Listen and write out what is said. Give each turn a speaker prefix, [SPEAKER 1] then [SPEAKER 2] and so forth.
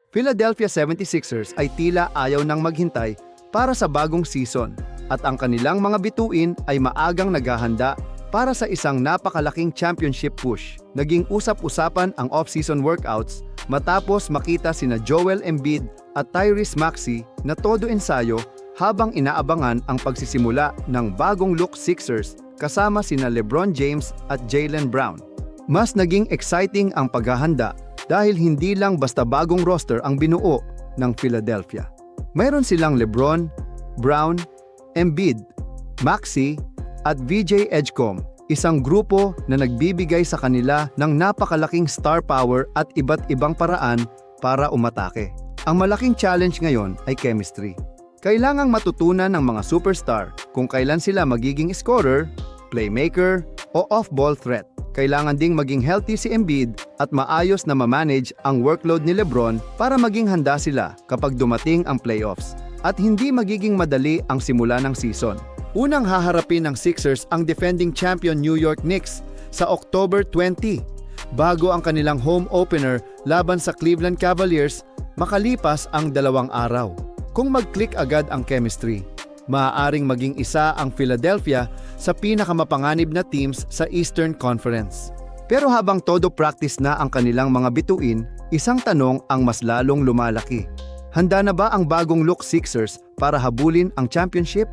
[SPEAKER 1] Philadelphia 76ers ay tila ayaw nang maghintay para sa bagong season at ang kanilang mga bituin ay maagang naghahanda para sa isang napakalaking championship push. Naging usap-usapan ang off-season workouts matapos makita sina Joel Embiid at Tyrese Maxey na todo ensayo habang inaabangan ang pagsisimula ng bagong look Sixers kasama sina LeBron James at Jaylen Brown. Mas naging exciting ang paghahanda dahil hindi lang basta bagong roster ang binuo ng Philadelphia. Mayroon silang LeBron, Brown, Embiid, Maxey at VJ Edgecombe, isang grupo na nagbibigay sa kanila ng napakalaking star power at iba't ibang paraan para umatake. Ang malaking challenge ngayon ay chemistry. Kailangang matutunan ng mga superstar kung kailan sila magiging scorer, playmaker o off-ball threat. Kailangan ding maging healthy si Embiid at maayos na ma-manage ang workload ni LeBron para maging handa sila kapag dumating ang playoffs at hindi magiging madali ang simula ng season. Unang haharapin ng Sixers ang defending champion New York Knicks sa October 20 bago ang kanilang home opener laban sa Cleveland Cavaliers makalipas ang 2 araw. Kung mag-click agad ang chemistry, maaaring maging isa ang Philadelphia sa pinakamapanganib na teams sa Eastern Conference. Pero habang todo practice na ang kanilang mga bituin, isang tanong ang mas lalong lumalaki. Handa na ba ang bagong look Sixers para habulin ang championship?